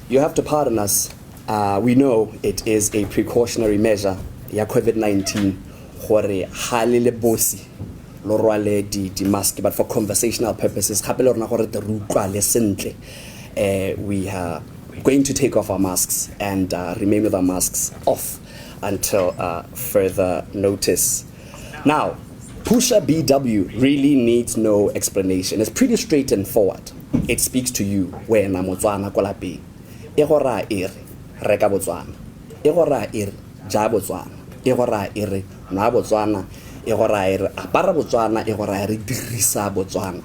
You have to pardon us. We know it is a precautionary measure, ya COVID-19, gore ga le le bosi lo rwale di mask, but for conversational purposes, we are going to take off our masks and remain with our masks off until further notice. Now, Pusha BW really needs no explanation. It's pretty straight and forward. It speaks to you when Motswana kwa lapeng. E go ra ere reka Botswana, e go ra ere ja Botswana, e go ra ere nwa Botswana, e go ra ere apara Botswana, e go ra ere dirisa Botswana.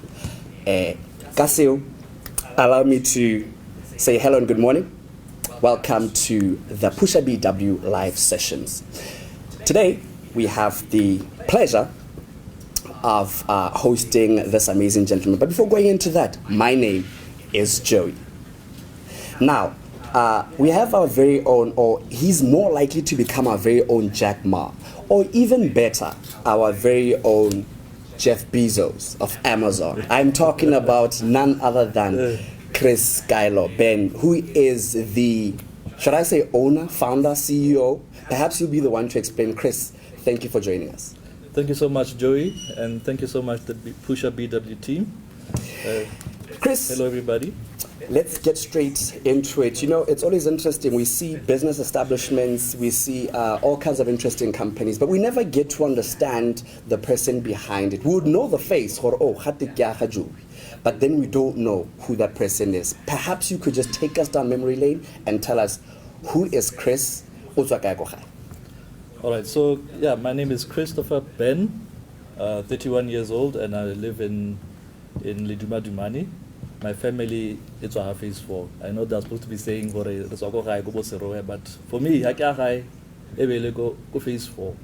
Ka seo, allow me to say hello and good morning. Welcome to the Pusha BW live sessions. Today, we have the pleasure of hosting this amazing gentleman. But before going into that, my name is Joey. Now, we have our very own, or he's more likely to become our very own Jack Ma, or even better, our very own Jeff Bezos of Amazon. I'm talking about none other than Chris Skylar Ben, who is the, should I say owner, founder, CEO? Perhaps you'll be the one to explain. Chris, thank you for joining us. Thank you so much, Joey, and thank you so much, the Pusha BW team. Chris, hello, everybody. Let's get straight into it. You know, it's always interesting. We see business establishments, we see all kinds of interesting companies, but we never get to understand the person behind it. We would know the face, or but then we don't know who that person is. Perhaps you could just take us down memory lane and tell us, who is Chris? All right, so yeah, my name is Christopher Ben, 31 years old, and I live in Leduma Dumani. My family, it's a phase 4. I know they're supposed to be saying, but for me, I go phase 4.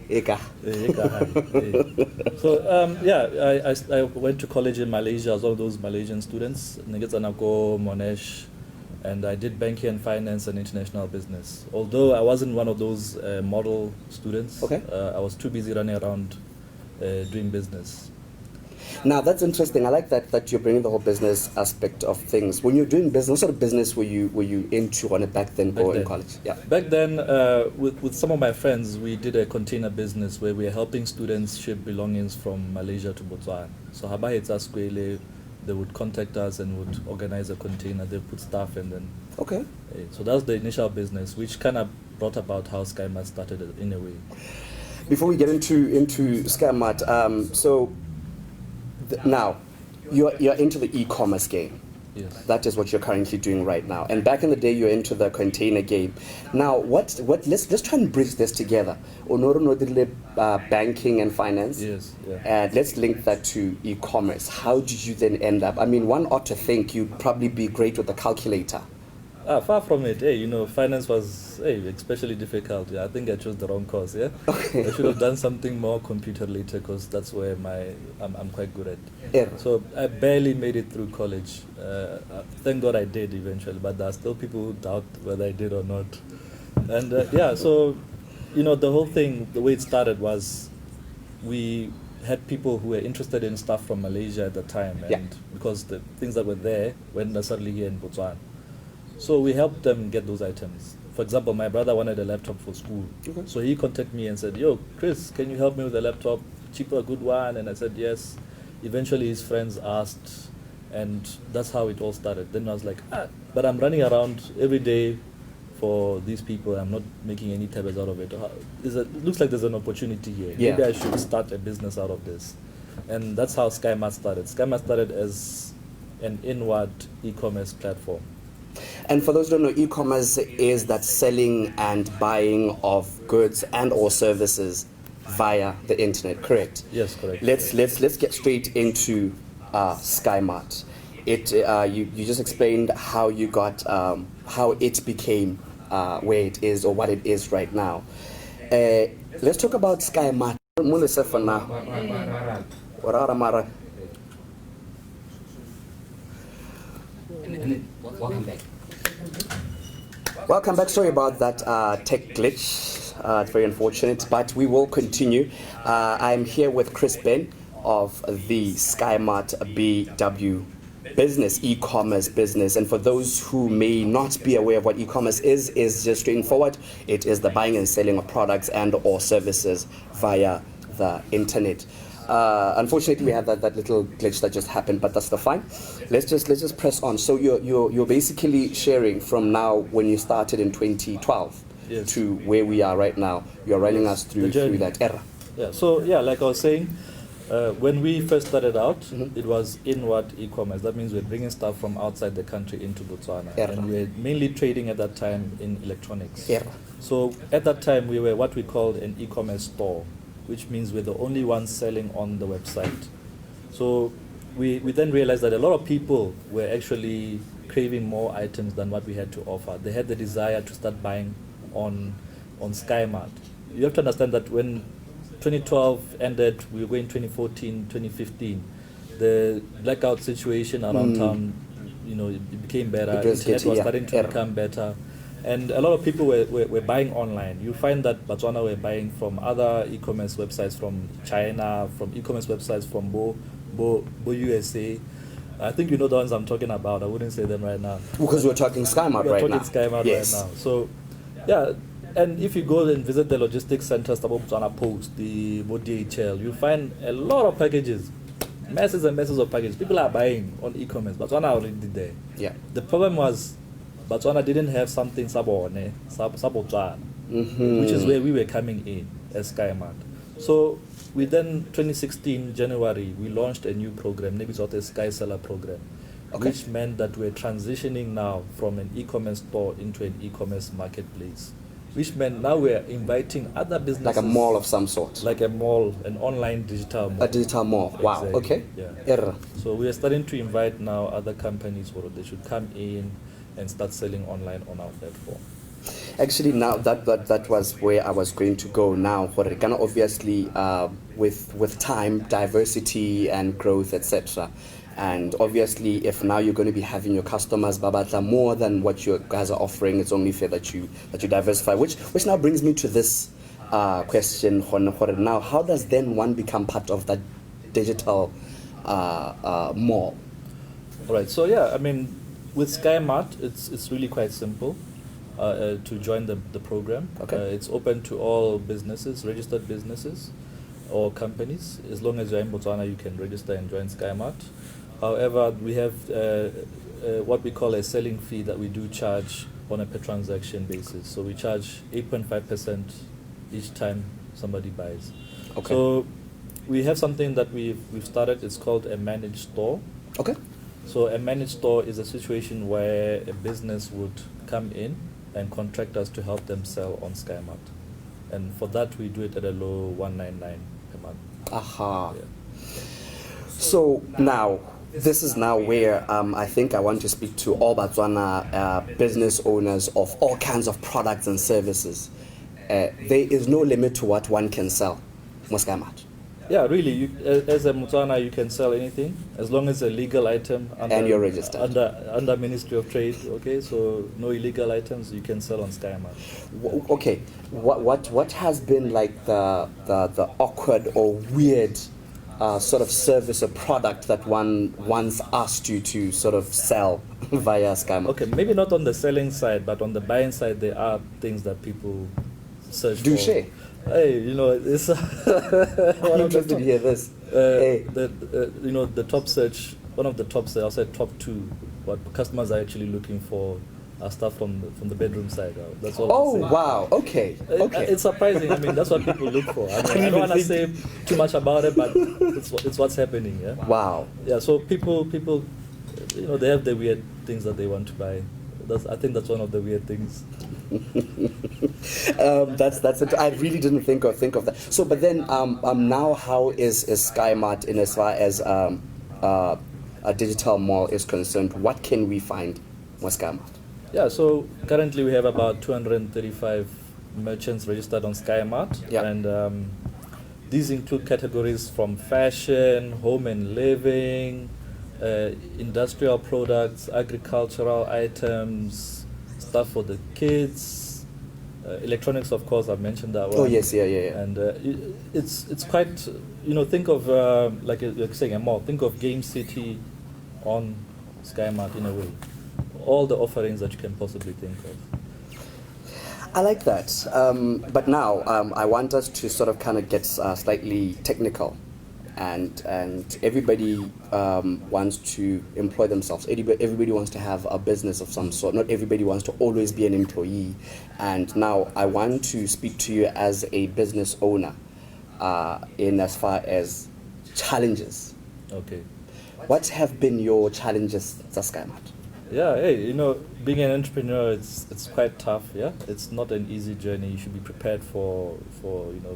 So I went to college in Malaysia as one of those Malaysian students. Ngetanako, Monash, and I did banking and finance and international business. Although I wasn't one of those model students, I was too busy running around doing business. Now that's interesting. I like that you're bringing the whole business aspect of things. When you're doing business, what sort of business were you into on it back then or in college? Yeah. Back then, with some of my friends, we did a container business where we were helping students ship belongings from Malaysia to Botswana. So Habaheta Squele, they would contact us and would organize a container. They put stuff and then. Okay. So that was the initial business, which kind of brought about how SkyMart started in a way. Before we get into SkyMart, now, you're into the e-commerce game. Yes. That is what you're currently doing right now. And back in the day, you're into the container game. Now, let's try and bridge this together. Banking and finance. Yes. Yeah. And let's link that to e-commerce. How did you then end up? I mean, one ought to think you'd probably be great with a calculator. Far from it. Finance was especially difficult. I think I chose the wrong course. Yeah, I should have done something more computer later because that's where I'm quite good at. Yeah. So I barely made it through college. Thank God I did eventually, but there are still people who doubt whether I did or not. And so the whole thing, the way it started was we had people who were interested in stuff from Malaysia at the time, and because the things that were there weren't necessarily here in Botswana. So we helped them get those items. For example, my brother wanted a laptop for school. Okay. So he contacted me and said, yo, Chris, can you help me with a laptop? Cheaper, good one? And I said, yes. Eventually his friends asked, and that's how it all started. Then I was like, but I'm running around every day for these people. I'm not making any tables out of it. It looks like there's an opportunity here. Yeah. Maybe I should start a business out of this. And that's how SkyMart started. SkyMart started as an inward e-commerce platform. And for those who don't know, e-commerce is that selling and buying of goods and or services via the internet, correct? Yes, correct. Let's get straight into SkyMart. You just explained how you got how it became where it is or what it is right now. Let's talk about SkyMart. Welcome back. Welcome back. Sorry about that tech glitch. It's very unfortunate, but we will continue. I'm here with Chris Ben of the SkyMart BW business, e-commerce business. And for those who may not be aware of what e-commerce is just straightforward. It is the buying and selling of products and or services via the internet. Unfortunately, we have that little glitch that just happened, but that's the fine. Let's just press on. So you're basically sharing from now when you started in 2012 to where we are right now. You're running us through that era. Yeah. So like I was saying, when we first started out, it was inward e-commerce. That means we're bringing stuff from outside the country into Botswana, and we're mainly trading at that time in electronics. So at that time, we were what we called an e-commerce store, which means we're the only ones selling on the website. So we then realized that a lot of people were actually craving more items than what we had to offer. They had the desire to start buying on SkyMart. You have to understand that when 2012 ended, we were going 2014, 2015. The blackout situation around town, it became better. It was Internet getting- was yeah, starting to yeah. become better. And a lot of people were buying online. You find that Botswana were buying from other e-commerce websites from China, from e-commerce websites from Bo USA. I think you know the ones I'm talking about. I wouldn't say them right now. Because we're talking SkyMart We're right talking now. SkyMart Yes. right now. So, yeah, and if you go and visit the logistics centers, the Botswana Post, the DHL, you find a lot of packages, masses and masses of packages. People are buying on e-commerce. Botswana already there. Yeah. The problem was Botswana didn't have something Sabone, Sabotswana, which is where we were coming in as SkyMart. So we then, 2016 January, we launched a new program, maybe it's called a Sky Seller program, Okay. which meant that we're transitioning now from an e-commerce store into an e-commerce marketplace, which meant now we're inviting other businesses. Like a mall of some sort. Like a mall, an online digital mall. A digital mall. Wow. Exactly, Okay. yeah. Error. So we are starting to invite now other companies where they should come in and start selling online on our platform. Actually, now that was where I was going to go now. For Ghana, obviously, with time, diversity and growth, etc. And obviously, if now you're going to be having your customers babata more than what you guys are offering, it's only fair that you diversify. Which now brings me to this question. Now, how does then one become part of that digital mall? All right. So yeah, I mean, with SkyMart, it's really quite simple to join the program. Okay. It's open to all businesses, registered businesses or companies. As long as you're in Botswana, you can register and join SkyMart. However, we have what we call a selling fee that we do charge on a per transaction basis. So we charge 8.5% each time somebody buys. Okay. So we have something that we've started. It's called a managed store. Okay. So a managed store is a situation where a business would come in and contract us to help them sell on SkyMart. And for that, we do it at a low 199 per month. Aha. Yeah. So now, this is now where I think I want to speak to all Botswana business owners of all kinds of products and services. There is no limit to what one can sell on SkyMart. Yeah, really. As a Botswana, you can sell anything as long as it's a legal item And you're registered. under Ministry of Trade. Okay, so no illegal items you can sell on SkyMart. Okay, what has been like the awkward or weird sort of service or product that one wants asked you to sort of sell via SkyMart? Okay, maybe not on the selling side, but on the buying side, there are things that people search Do for. share. Hey, it's I'm interested to hear this. Hey. the top search, one of the top search, I'll say top two, what customers are actually looking for are stuff from the bedroom side. That's all. Oh, I'll say. wow. Okay. Okay. It's surprising. I mean, that's what people look for. I mean, I don't want to say too much about it, but it's what's happening. Yeah. Wow. Yeah. So people, they have the weird things that they want to buy. I think that's one of the weird things. That's it. I really didn't think of that. So, but then now, how is SkyMart in as far as a digital mall is concerned? What can we find on SkyMart? Yeah. So currently we have about 235 merchants registered on SkyMart, Yeah. and these include categories from fashion, home and living, industrial products, agricultural items, stuff for the kids, electronics, of course, I've mentioned that one. Oh yes, yeah. And it's quite, think of, like you're saying, a mall. Think of Game City on SkyMart in a way. All the offerings that you can possibly think of. I like that. But now I want us to sort of kind of get slightly technical. And everybody wants to employ themselves. Everybody wants to have a business of some sort. Not everybody wants to always be an employee. And now I want to speak to you as a business owner in as far as challenges. Okay. What have been your challenges at SkyMart? Yeah, hey, being an entrepreneur, it's quite tough. Yeah, it's not an easy journey. You should be prepared for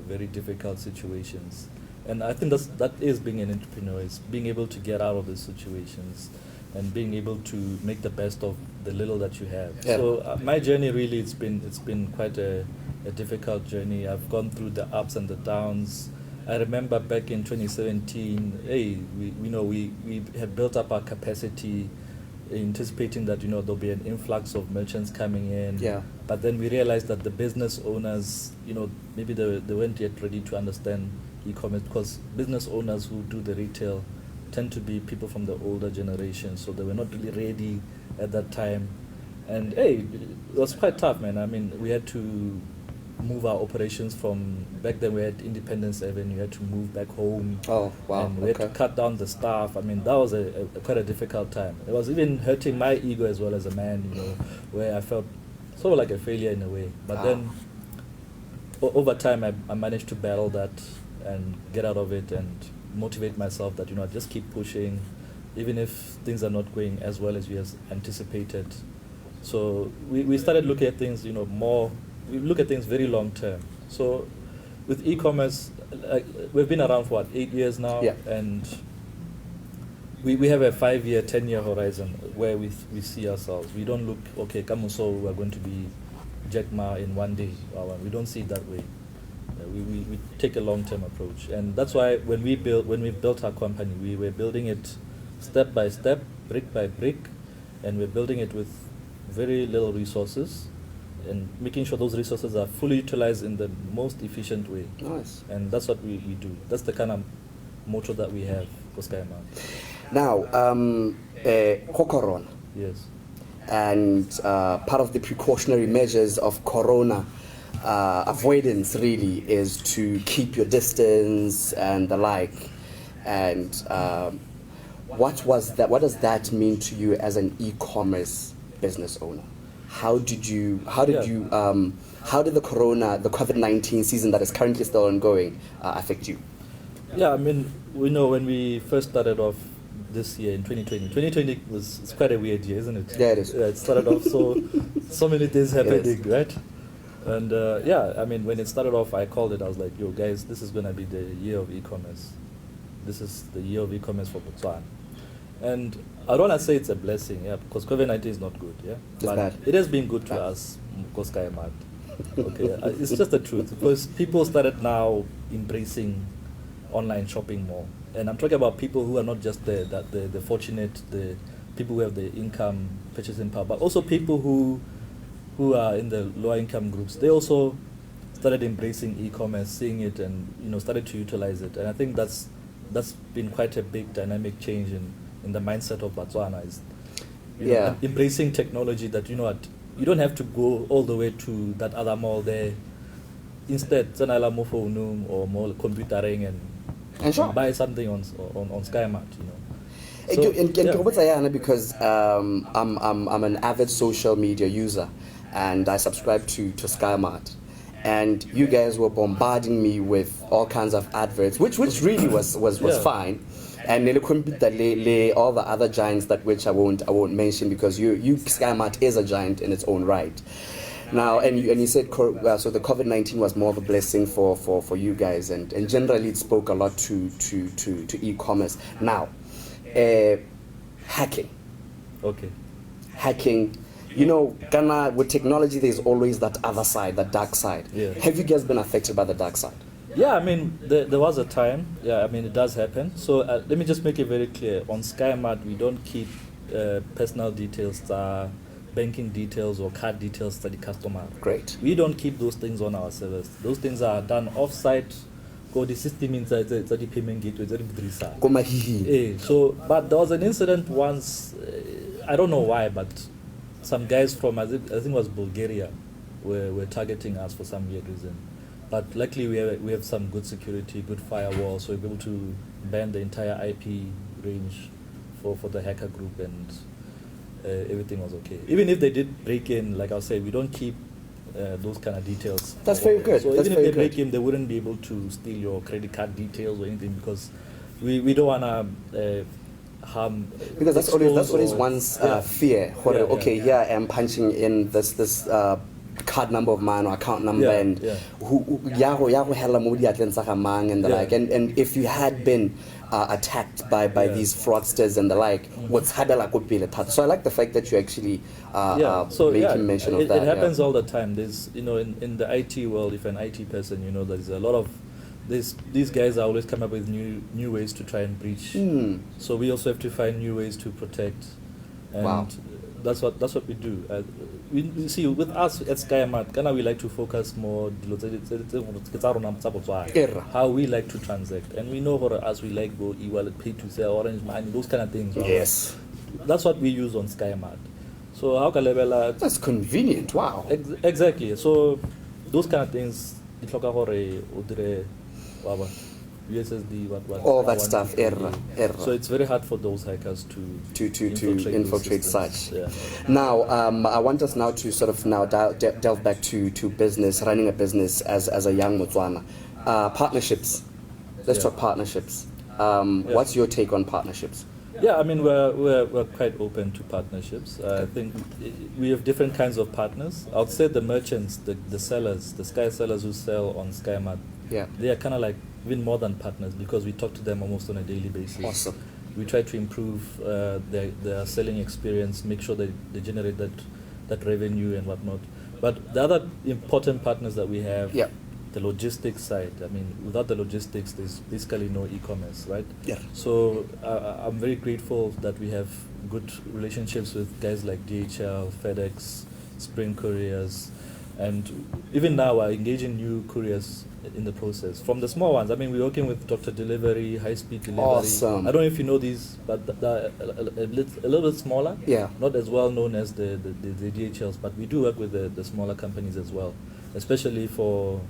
very difficult situations. And I think that is being an entrepreneur, is being able to get out of these situations. and being able to make the best of the little that you have. Yeah. So my journey really, it's been quite a difficult journey. I've gone through the ups and the downs. I remember back in 2017, we had built up our capacity, anticipating that there'll be an influx of merchants coming in. Yeah. But then we realized that the business owners, maybe they weren't yet ready to understand e-commerce, because business owners who do the retail tend to be people from the older generation, so they were not really ready at that time. And it was quite tough, man. I mean, we had to move our operations from, back then we had Independence Avenue, we had to move back home. Oh, wow. And we had to cut down the staff. I mean, that was quite a difficult time. It was even hurting my ego as well as a man, where I felt sort of like a failure in a way. But then over time, I managed to battle that and get out of it and motivate myself that, I just keep pushing, even if things are not going as well as we have anticipated. So we started looking at things, more, we look at things very long term. So with e-commerce, we've been around for 8 years now, Yeah. and we have a 5-year, 10-year horizon where we see ourselves. We don't look, okay, Kamuso, we're going to be Jack Ma in one day. We don't see it that way. We take a long-term approach, and that's why when we built our company, we were building it step by step, brick by brick, and we're building it with very little resources, and making sure those resources are fully utilized in the most efficient way. Nice. And that's what we do. That's the kind of motto that we have for SkyMart. Now, Corona. Yes. And part of the precautionary measures of Corona avoidance really is to keep your distance and the like. And what does that mean to you as an e-commerce business owner? How did the COVID-19 season that is currently still ongoing affect you? Yeah, I mean, we know when we first started off this year in 2020. 2020 it's quite a weird year, isn't it? Yeah, it is. Yeah, it started off so many things happening, right? And I mean, when it started off, I called it. I was like, "Yo, guys, this is gonna be the year of e-commerce. This is the year of e-commerce for Botswana." And I don't want to say it's a blessing, because COVID-19 is not good, It's but bad. it has been good to us, SkyMart. Okay, it's just the truth, because people started now embracing online shopping more. And I'm talking about people who are not just the fortunate, the people who have the income, purchasing power, but also people who are in the lower income groups. They also started embracing e-commerce, seeing it, and started to utilize it. And I think that's been quite a big dynamic change in the mindset of Botswana, is embracing technology, that you don't have to go all the way to that other mall there. Instead, tsenela mo phone or more computering and sure. buy something on SkyMart, Because I'm an avid social media user, and I subscribe to SkyMart, and you guys were bombarding me with all kinds of adverts, which really was fine, and all the other giants that which I won't mention, because you SkyMart is a giant in its own right. Now, and you said so the COVID-19 was more of a blessing for you guys, and generally it spoke a lot to e-commerce. Now, hacking. Okay. Hacking. Ghana, with technology, there's always that other side, that dark side. Yeah. Have you guys been affected by the dark side? Yeah, I mean, there was a time. Yeah, I mean, it does happen. So let me just make it very clear. On SkyMart, we don't keep personal details, banking details or card details for the customer. Great. We don't keep those things on our servers. Those things are done off-site. Go the system inside the payment gateway. So, but there was an incident once. I don't know why, but some guys from I think it was Bulgaria were targeting us for some weird reason. But luckily we have some good security, good firewall, so we're able to ban the entire IP range for the hacker group, and everything was okay. Even if they did break in, like I was saying, we don't keep those kind of details. That's very good. So That's even very if they break good. in, they wouldn't be able to steal your credit card details or anything, because we don't want to harm. Because that's always expose one's or- fear. Yeah, Okay, yeah. here I am punching in this card number of mine or account number Yeah, and yeah. ya go hella mo diatleng tsa ga mang and the Yeah. like. And if you had been attacked by Yeah. these fraudsters and the like, what's habela ko pele thata. So I like the fact that you actually making mention of it, that. It happens all the time. There's, in the IT world, if an IT person, there's a lot of these guys are always come up with new ways to try and breach. So we also have to find new ways to protect, and Wow. that's what we do. We see with us at SkyMart, kind of we like to focus more how we like to transact, and we know for us we like go e-wallet, pay to sell, orange money, those kind of things. Right? Yes. That's what we use on SkyMart. So how can level That's convenient. Wow. exactly. So those kind of things, USSD, what All that 1, stuff, 2, 3. error. So it's very hard for those hackers to infiltrate those such. systems. Yeah. Now, I want us now to sort of now delve back to business, running a business as a young Motswana. Partnerships. Let's Yeah. talk partnerships. Yeah. What's your take on partnerships? Yeah, I mean we're quite open to partnerships. I think we have different kinds of partners. I would say the merchants, the sellers, the Sky sellers who sell on SkyMart, Yeah. they are kind of like even more than partners because we talk to them almost on a daily basis. Awesome. We try to improve their selling experience, make sure that they generate that revenue and whatnot. But the other important partners that we have, Yeah. the logistics side. I mean, without the logistics, there's basically no e-commerce, right? Yeah. So I'm very grateful that we have good relationships with guys like DHL, FedEx, Spring Couriers, and even now we're engaging new couriers in the process. From the small ones, I mean, we're working with Dr. Delivery, High Speed Delivery. Awesome. I don't know if you know these, but they're a little bit smaller. Yeah. Not as well known as the DHLs, but we do work with the smaller companies as well, especially for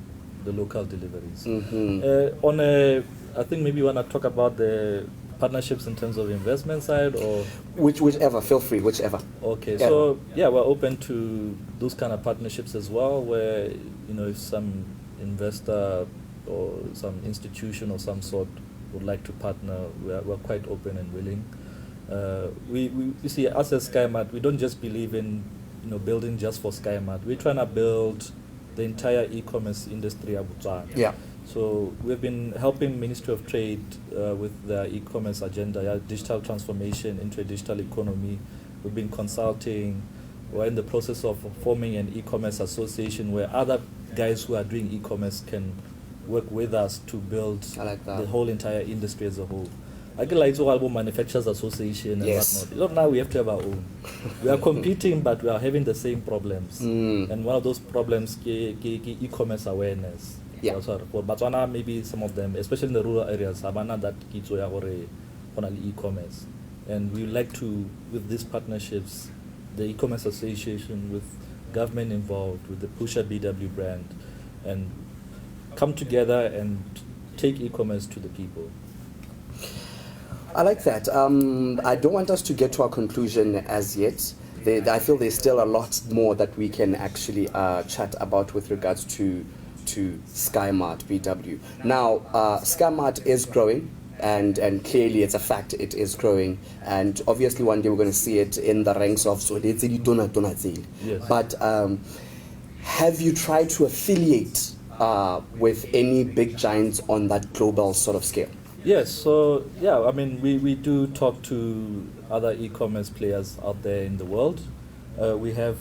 the local deliveries. Mm-hmm. I think maybe you want to talk about the partnerships in terms of investment side, or Whichever, feel free, whichever. okay. Yeah. So yeah, we're open to those kind of partnerships as well, where if some investor or some institution of some sort would like to partner, we're quite open and willing. We see us as SkyMart, we don't just believe in building just for SkyMart. We're trying to build the entire e-commerce industry of Botswana. Yeah. So we've been helping Ministry of Trade with the e-commerce agenda, digital transformation into a digital economy. We've been consulting. We're in the process of forming an e-commerce association where other guys who are doing e-commerce can work with us to build I like that. the whole entire industry as a whole. I get like so Manufacturers Association and Yes. whatnot. Now we have to have our own. We are competing, but we are having the same problems. And one of those problems is e-commerce awareness. Yeah. For Botswana, maybe some of them, especially in the rural areas, have that kitso ya gore go na le e-commerce. And we like to, with these partnerships, the e-commerce association with government involved, with the Pusha BW brand, and come together and take e-commerce to the people. I like that. I don't want us to get to our conclusion as yet. I feel there's still a lot more that we can actually chat about with regards to SkyMart BW. Now, SkyMart is growing, and clearly it's a fact it is growing. And obviously one day we're going to see it in the ranks of Yes. But have you tried to affiliate with any big giants on that global sort of scale? Yes, so yeah, I mean, we do talk to other e-commerce players out there in the world. We have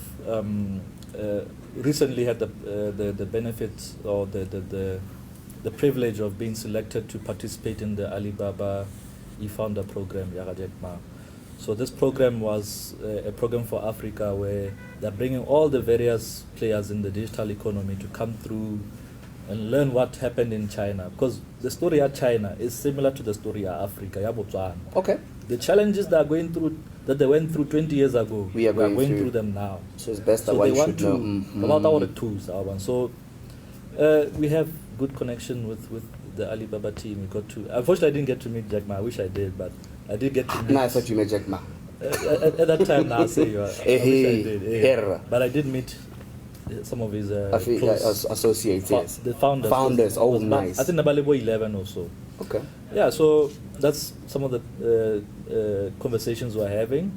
recently had the benefit or the privilege of being selected to participate in the Alibaba e-founder program, Yaga Jack Ma. So this program was a program for Africa where they're bringing all the various players in the digital economy to come through and learn what happened in China, because the story of China is similar to the story of Africa, ya Botswana. Okay. The challenges they went through 20 years ago, We are going through. through them now. So it's best that So one they want should know. to about our tools, our one. So we have good connection with the Alibaba team. We got to. Unfortunately, I didn't get to meet Jack Ma. I wish I did, but I did get to meet. No, I thought you met Jack Ma. At that time, I say I wish I did. Error. But I did meet some of his close Associates, yes. the founders. Founders, oh, was about- nice. I think about 11 or so. Okay. Yeah, so that's some of the conversations we're having.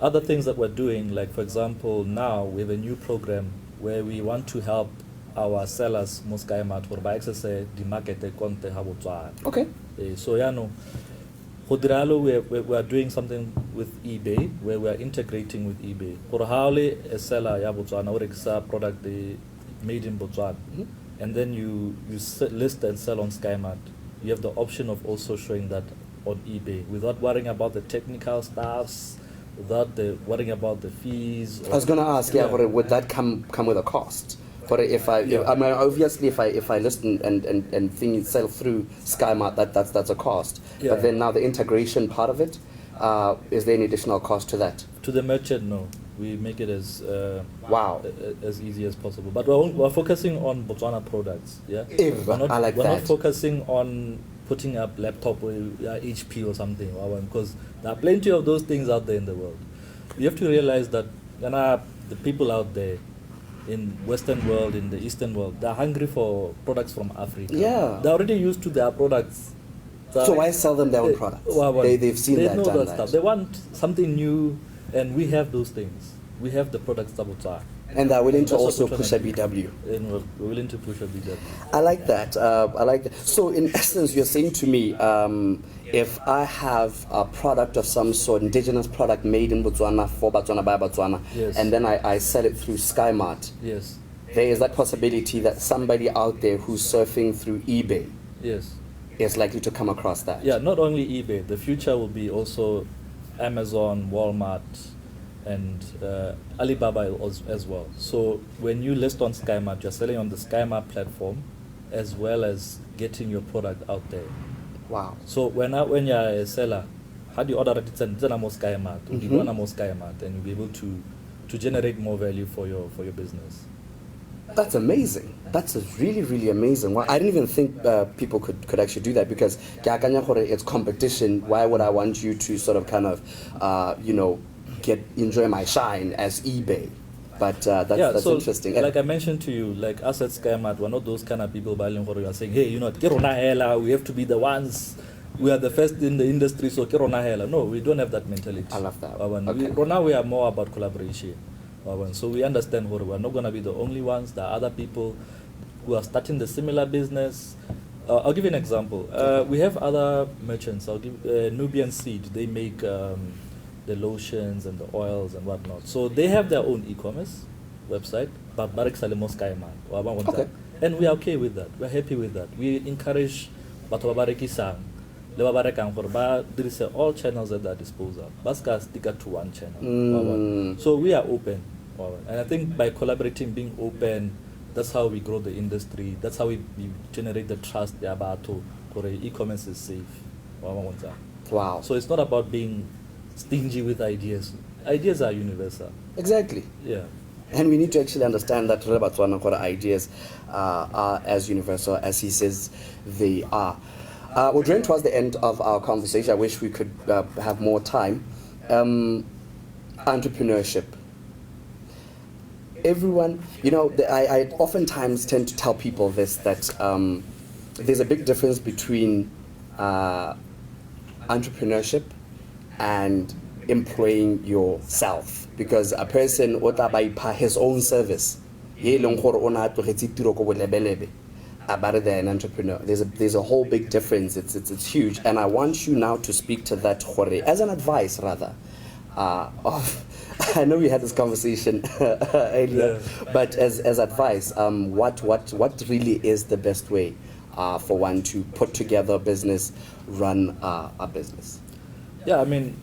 Other things that we're doing, like for example, now we have a new program where we want to help our sellers mo Sky Mart gore ba access the market konte ha Botswana. Okay. So yeah, no. We are doing something with eBay where we are integrating with eBay. For how a seller ya Botswana or a product made in Botswana, and then you list and sell on Sky Mart. You have the option of also showing that on eBay without worrying about the technical stuffs, without worrying about the fees. I was going to ask, would that come with a cost? But if I mean, obviously, if I listen and things sell through Sky Mart, that's a cost. Yeah. But then now the integration part of it, is there any additional cost to that? To the merchant, no. We make it as Wow. as easy as possible. But we're focusing on Botswana products. Yeah, I like we're that. not focusing on putting up laptop or HP or something, because there are plenty of those things out there in the world. You have to realize that the people out there in Western world, in the Eastern world, they're hungry for products from Africa. Yeah. They're already used to their products. So why sell them their own products? They've seen they that, know done that that. stuff. They want something new, and we have those things. We have the products that Botswana. And they're willing to That's what also we're push trying a to BW. And we're willing to push a BW. I like that. I like that. So in essence, you're saying to me, if I have a product of some sort, indigenous product made in Botswana for Botswana by Botswana, Yes. and then I sell it through Sky Mart, Yes. there is that possibility that somebody out there who's surfing through eBay Yes. is likely to come across that. Yeah, not only eBay. The future will be also Amazon, Walmart, and Alibaba as well. So when you list on Sky Mart, you're selling on the Sky Mart platform, as well as getting your product out there. Wow. So when you're a seller, how do you order it? It's on Sky Mart, or you on Sky Mart, and you'll be able to generate more value for your business. That's amazing. That's really, really amazing. Well, I didn't even think people could actually do that, because it's competition. Why would I want you to sort of kind of, enjoy my shine as eBay? But that's so interesting. Like I mentioned to you, like us at Sky Mart, we're not those kind of people who are saying, hey, we have to be the ones. We are the first in the industry, so Kirona hela. No, we don't have that mentality. I love that. Okay. We are more about collaboration. So we understand we're not going to be the only ones. There are other people who are starting the similar business. I'll give you an example. We have other merchants. I'll give Nubian Seed. They make the lotions and the oils and whatnot. So they have their own e-commerce website, but Barik Salimo Sky Mart. Okay. And we are okay with that. We're happy with that. We encourage Bato Babareki Sang. There is all channels at their disposal. Baska stick to one channel. So we are open. And I think by collaborating, being open, that's how we grow the industry. That's how we generate the trust. E-commerce is safe. Wow. So it's not about being stingy with ideas. Ideas are universal. Exactly. Yeah. And we need to actually understand that Botswana ideas are as universal as he says they are. We're drawing towards the end of our conversation. I wish we could have more time. Entrepreneurship. Everyone, I oftentimes tend to tell people this, that there's a big difference between entrepreneurship and employing yourself. Because a person his own service, about than an entrepreneur. There's a whole big difference. It's huge, and I want you now to speak to that as an advice, rather. I know we had this conversation earlier, but as advice, what really is the best way for one to put together a business, run a business? Yeah, I mean,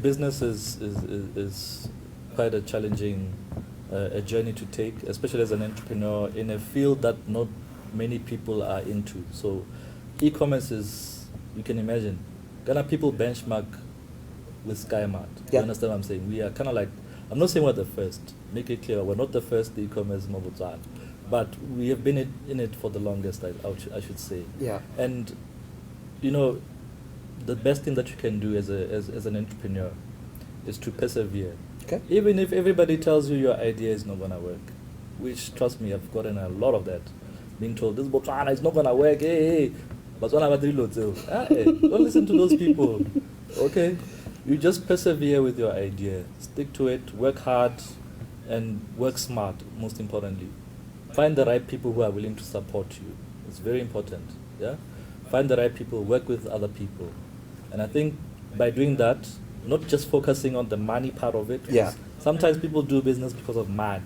business is quite a challenging a journey to take, especially as an entrepreneur in a field that not many people are into. So e-commerce is, you can imagine, Ghana people benchmark with Sky Mart. You understand what I'm saying? We are kind of like, I'm not saying we're the first, make it clear, we're not the first e-commerce in Botswana, but we have been in it for the longest, I should say. Yeah. And the best thing that you can do as an entrepreneur is to persevere. Okay. Even if everybody tells you your idea is not going to work, which, trust me, I've gotten a lot of that. Being told, this Botswana is not going to work, hey, Botswana don't listen to those people, okay? You just persevere with your idea, stick to it, work hard, and work smart, most importantly. Find the right people who are willing to support you. It's very important. Yeah, find the right people, work with other people, and I think by doing that, not just focusing on the money part of it. Yeah. Sometimes people do business because of money.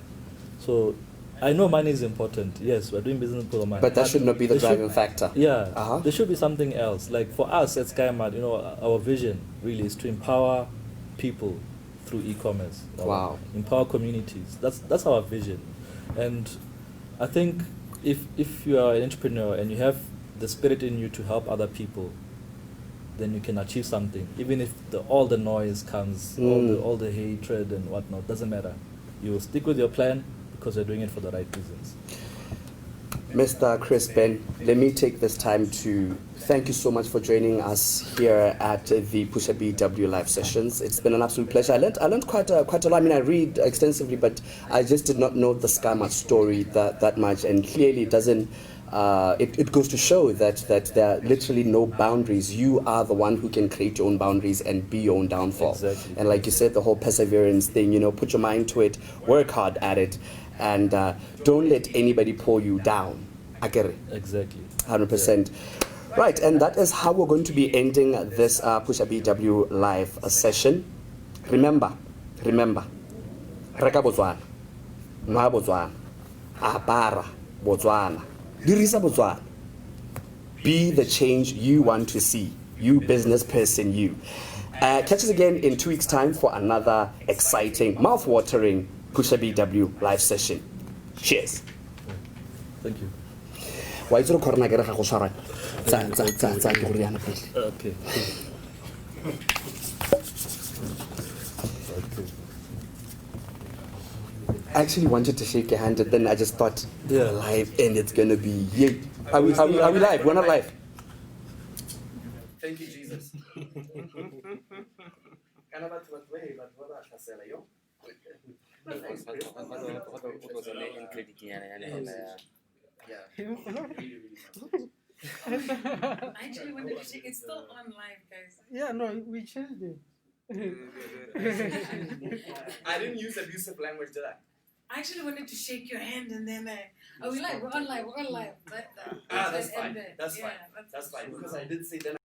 So I know money is important. Yes, we're doing business because of money. But that should not be the there driving factor. Yeah, Uh-huh. there should be something else. Like for us at SkyMart, our vision really is to empower people through e-commerce. Wow. Empower communities. That's our vision, and I think if you are an entrepreneur and you have the spirit in you to help other people, then you can achieve something. Even if all the noise comes, all the hatred and whatnot, doesn't matter. You will stick with your plan because you're doing it for the right reasons. Mr. Chris Ben, let me take this time to thank you so much for joining us here at the Pusha BW live sessions. It's been an absolute pleasure. I learned quite a lot. I mean, I read extensively, but I just did not know the SkyMart story that much, and clearly it doesn't. It goes to show that there are literally no boundaries. You are the one who can create your own boundaries and be your own downfall. Exactly. And like you said, the whole perseverance thing, put your mind to it, work hard at it, and don't let anybody pull you down. I get it. Exactly. 100%. Right, and that is how we're going to be ending this Pusha BW live session. Remember, reka Botswana, nwa Botswana, apara Botswana, dirisa Botswana. Be the change you want to see, you business person, you. Catch us again in 2 weeks' time for another exciting, mouth-watering Pusha BW live session. Cheers. Thank you. Wa itse re corona ke re ga go tshwara tsa ke go riana pele. Okay. I actually wanted to shake your hand, and then I just thought, Yeah. we're live and it's gonna be yay. Are we live? We're not live. Thank you, Jesus. I actually wanted to check. It's still on live, guys. Yeah, no, we changed it. I didn't use abusive language, did I? I actually wanted to shake your hand and then are we live? We're on live. We're on live. That's fine. end it. That's Yeah, fine. That's fine because I did say that.